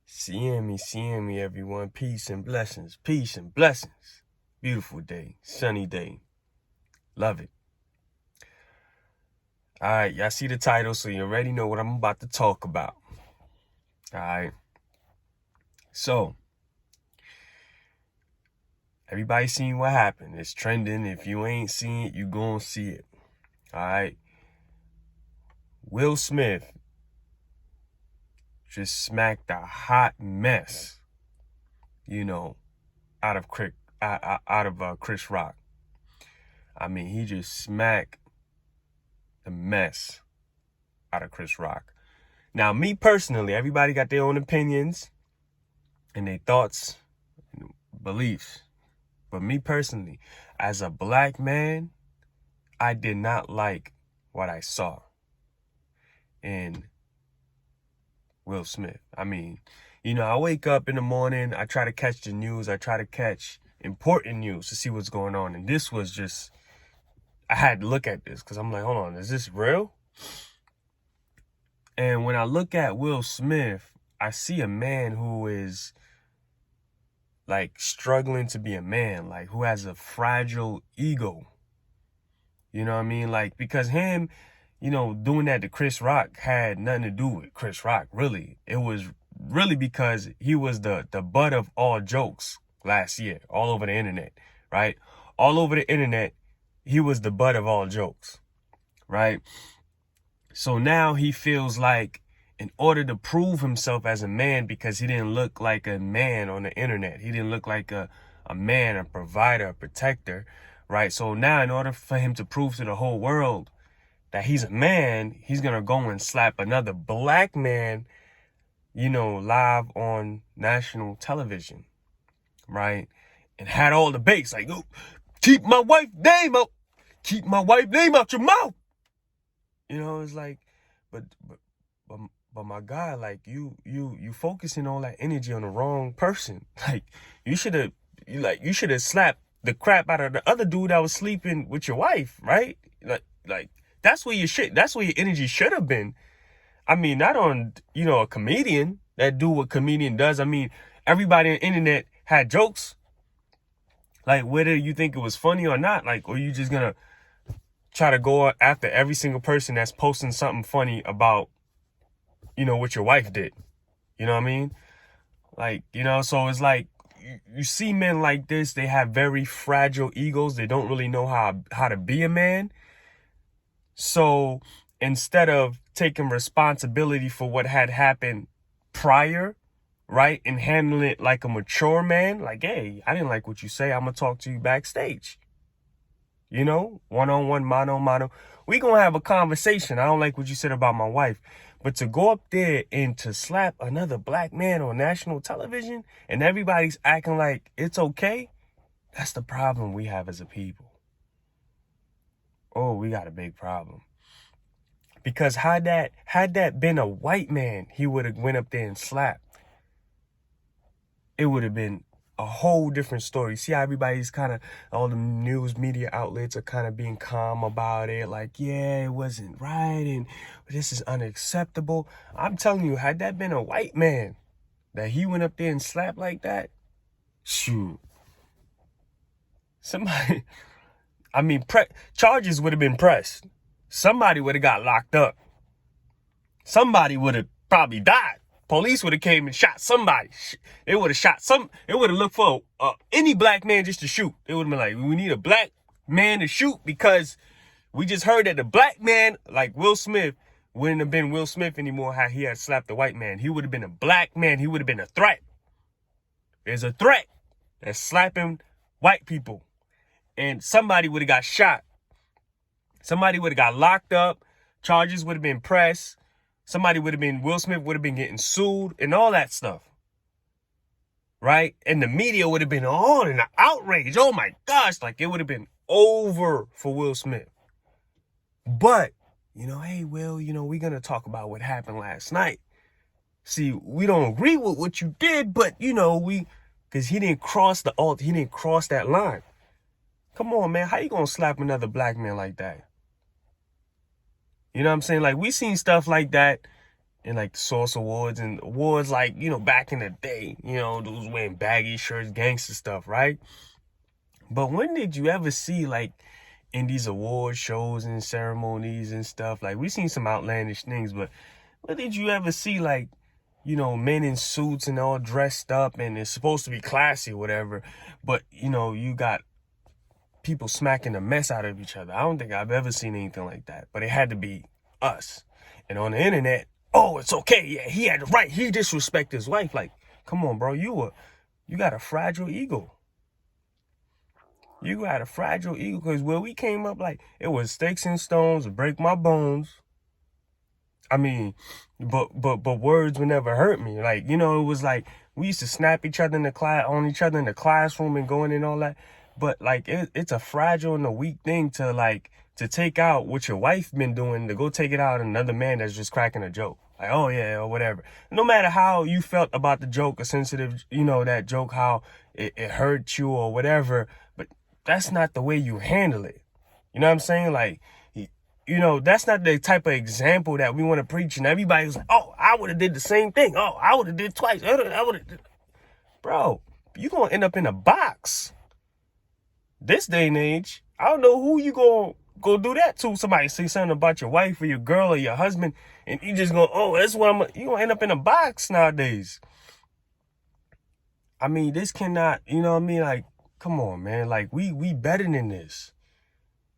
Seeing me, everyone. Peace and blessings. Peace and blessings. Beautiful day. Sunny day. Love it. All right, y'all see the title, so you already know what I'm about to talk about. All right. So, everybody seen what happened. It's trending. If you ain't seen it, you gonna see it. All right. Will Smith just smacked a hot mess, out of Chris Rock. I mean, he just smacked the mess out of Chris Rock. Now, me personally, everybody got their own opinions and their thoughts and beliefs. But me personally, as a black man, I did not like what I saw in Will Smith. I mean, I wake up in the morning, I try to catch the news, I try to catch important news to see what's going on. And this was just, I had to look at this because I'm like, hold on, is this real? And when I look at Will Smith, I see a man who is like struggling to be a man, like who has a fragile ego. You know what I mean? Like, because him, doing that to Chris Rock had nothing to do with Chris Rock, really. It was really because he was the butt of all jokes last year, all over the internet, right? All over the internet, he was the butt of all jokes, right? So now he feels like in order to prove himself as a man, because he didn't look like a man on the internet, he didn't look like a man, a provider, a protector, right? So now in order for him to prove to the whole world that he's a man, he's going to go and slap another black man, live on national television, right? And had all the bass, like, oh, keep my wife's name out. Keep my wife's name out your mouth. It's like, but my guy, like, you focusing all that energy on the wrong person. Like, you should have slapped the crap out of the other dude that was sleeping with your wife, right? Like that's where your energy should have been. I mean, not on, a comedian that do what comedian does. I mean, everybody on the internet had jokes. Like, whether you think it was funny or not, like, or you just gonna try to go after every single person that's posting something funny about, what your wife did. You know what I mean? Like, so it's like, you see men like this, they have very fragile egos. They don't really know how to be a man. So instead of taking responsibility for what had happened prior, right, and handling it like a mature man, like, hey, I didn't like what you say, I'm gonna talk to you backstage. One-on-one, mano. We gonna have a conversation. I don't like what you said about my wife. But to go up there and to slap another black man on national television and everybody's acting like it's okay, that's the problem we have as a people. Oh, we got a big problem. Because had that been a white man, he would have went up there and slapped. It would have been a whole different story. See how everybody's all the news media outlets are kind of being calm about it. Like, yeah, it wasn't right and this is unacceptable. I'm telling you, had that been a white man that he went up there and slapped like that, shoot. Somebody, I mean, charges would have been pressed. Somebody would have got locked up. Somebody would have probably died. Police would have came and shot somebody. They would have shot They would have looked for any black man just to shoot. They would have been like, we need a black man to shoot because we just heard that the black man, like Will Smith, wouldn't have been Will Smith anymore how he had slapped the white man. He would have been a black man. He would have been a threat. There's a threat that's slapping white people. And somebody would have got shot. Somebody would have got locked up. Charges would have been pressed. Will Smith would have been getting sued and all that stuff. Right? And the media would have been on in an outrage. Oh my gosh. Like, it would have been over for Will Smith. But, hey, Will, we're going to talk about what happened last night. See, we don't agree with what you did, but, because he didn't cross that line. Come on, man. How you going to slap another black man like that? You know what I'm saying? Like, we seen stuff like that in like the Source Awards and awards like, you know, back in the day, you know, those wearing baggy shirts, gangster stuff, right? But when did you ever see, like, in these award shows and ceremonies and stuff, like, we've seen some outlandish things, but when did you ever see, like, you know, men in suits and all dressed up and it's supposed to be classy or whatever, but, you know, you got people smacking the mess out of each other? I don't think I've ever seen anything like that, but it had to be us. And on the internet, oh, it's okay, yeah, he had the right, he disrespected his wife. Like, come on, bro, you got a fragile ego. You got a fragile ego, because where we came up, like, it was sticks and stones to break my bones. I mean, but words would never hurt me. Like, you know, it was like we used to snap each other in the on each other in the classroom and going and all that. But like, it's a fragile and a weak thing to like to take out what your wife been doing, to go take it out on another man that's just cracking a joke. Like, oh yeah, or whatever. No matter how you felt about the joke, or sensitive, you know, that joke, how it hurt you or whatever, but that's not the way you handle it. You know what I'm saying? Like, you know, that's not the type of example that we want to preach. And everybody's like, oh, I would have did the same thing. Oh, I would have did twice. I would have. Bro, you're going to end up in a box. This day and age, I don't know who you going to go do that to. Somebody say something about your wife or your girl or your husband, and you just go, oh, that's what you're going to end up in a box nowadays. I mean, this cannot, you know what I mean? Like, come on, man. Like, we better than this.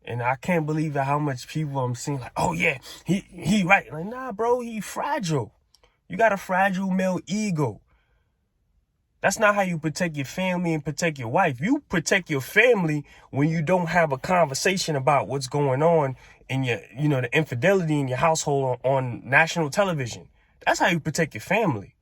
And I can't believe how much people I'm seeing like, oh yeah, he right. Like, nah, bro, he fragile. You got a fragile male ego. That's not how you protect your family and protect your wife. You protect your family when you don't have a conversation about what's going on in your, you know, the infidelity in your household on national television. That's how you protect your family.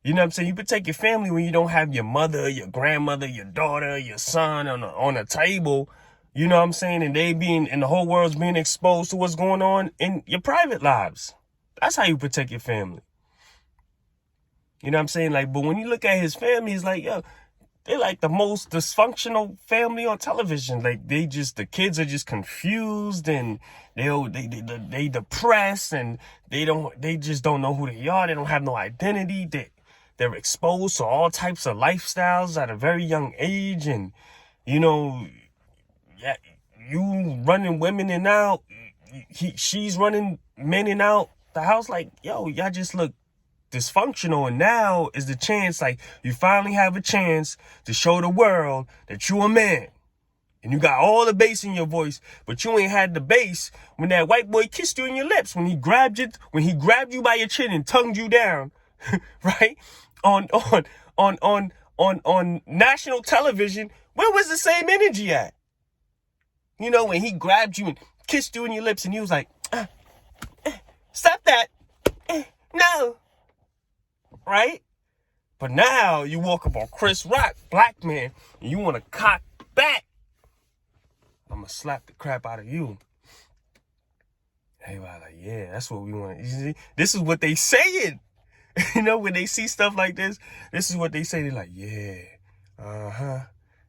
You know what I'm saying? You protect your family when you don't have your mother, your grandmother, your daughter, your son on a table. You know what I'm saying? And and the whole world's being exposed to what's going on in your private lives. That's how you protect your family. You know what I'm saying? Like, but when you look at his family, it's like, yo, they're like the most dysfunctional family on television. Like, the kids are just confused, and they depressed, and they just don't know who they are. They don't have no identity. They're exposed to all types of lifestyles at a very young age. And, you know, yeah, you running women in and out. She's running men in and out the house. Like, yo, y'all just look dysfunctional. And now is the chance, like, you finally have a chance to show the world that you a man. And you got all the bass in your voice, but you ain't had the bass when that white boy kissed you in your lips, when he grabbed you by your chin and tongued you down, right? On national television. Where was the same energy at? You know, when he grabbed you and kissed you in your lips and he was like, stop that. No. Right? But now you walk up on Chris Rock, black man, and you want to cock back. I'm going to slap the crap out of you. Everybody like, yeah, that's what we want. You see? This is what they saying. You know, when they see stuff like this is what they say. They're like, yeah,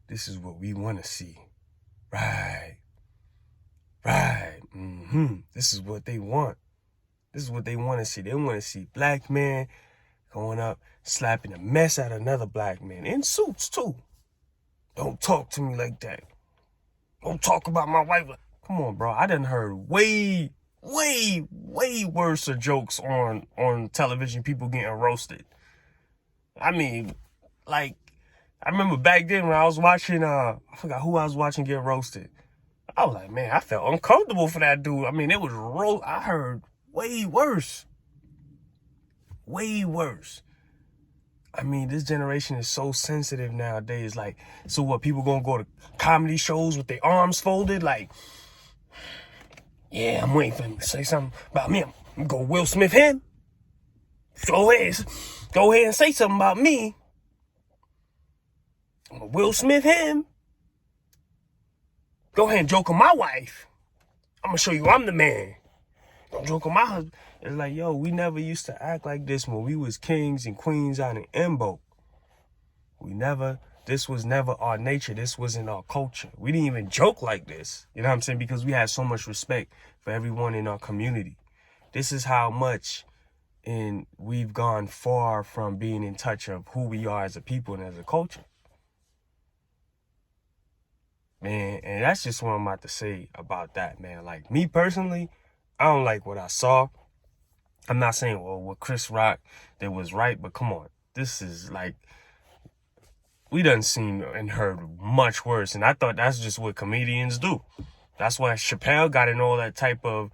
this is what we want to see. Right. This is what they want. This is what they want to see. They want to see black men going up, slapping the mess out of another black man. In suits, too. Don't talk to me like that. Don't talk about my wife. Come on, bro. I done heard way worse jokes on television. People getting roasted. I mean, like, I remember back then when I was watching, I forgot who I was watching get roasted. I was like, man, I felt uncomfortable for that dude. I mean, it was I heard way worse. Way worse. I mean, this generation is so sensitive nowadays. Like, so what, people gonna go to comedy shows with their arms folded? Like, yeah, I'm waiting for him to say something about me. I'm gonna go Will Smith him. Go ahead and say something about me. I'm gonna Will Smith him. Go ahead and joke on my wife. I'm gonna show you I'm the man. Don't joke on my husband. It's like, yo, we never used to act like this when we was kings and queens out in Embo. This was never our nature. This wasn't our culture. We didn't even joke like this. You know what I'm saying? Because we had so much respect for everyone in our community. This is how much we've gone far from being in touch of who we are as a people and as a culture. Man, and that's just what I'm about to say about that, man. Like, me personally, I don't like what I saw. I'm not saying, well, what Chris Rock did was right, but come on. This is like, we done seen and heard much worse. And I thought that's just what comedians do. That's why Chappelle got in all that type of,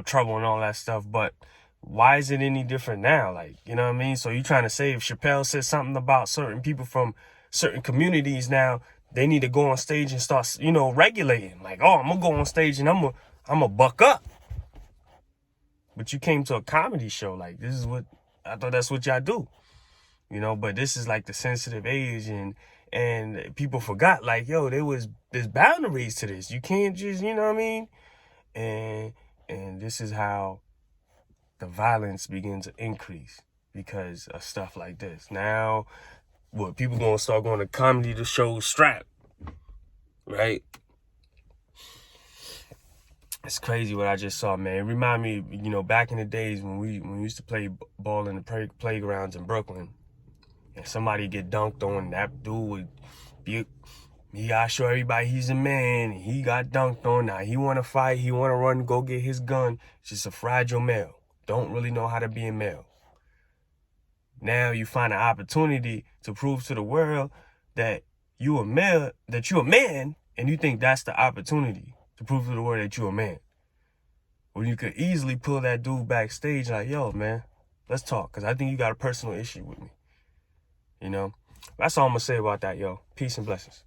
trouble and all that stuff. But why is it any different now? Like, you know what I mean? So you trying to say if Chappelle said something about certain people from certain communities now, they need to go on stage and start, regulating. Like, oh, I'm going to go on stage and I'm gonna buck up. But you came to a comedy show. Like, this is what, I thought that's what y'all do. But this is like the sensitive age and people forgot, like, yo, there's boundaries to this. You can't just, you know what I mean? And this is how the violence begins to increase because of stuff like this. Now, what, people gonna start going to comedy to show strap, right? It's crazy what I just saw, man. It remind me, back in the days when we used to play ball in the playgrounds in Brooklyn, and somebody get dunked on, that dude would be, he gotta show everybody he's a man. He got dunked on. Now he wanna fight. He wanna run, go get his gun. It's just a fragile male. Don't really know how to be a male. Now you find an opportunity to prove to the world that you a man, and you think that's the opportunity to prove to the world that you a man. When you could easily pull that dude backstage like, yo, man, let's talk, because I think you got a personal issue with me. That's all I'm going to say about that, yo. Peace and blessings.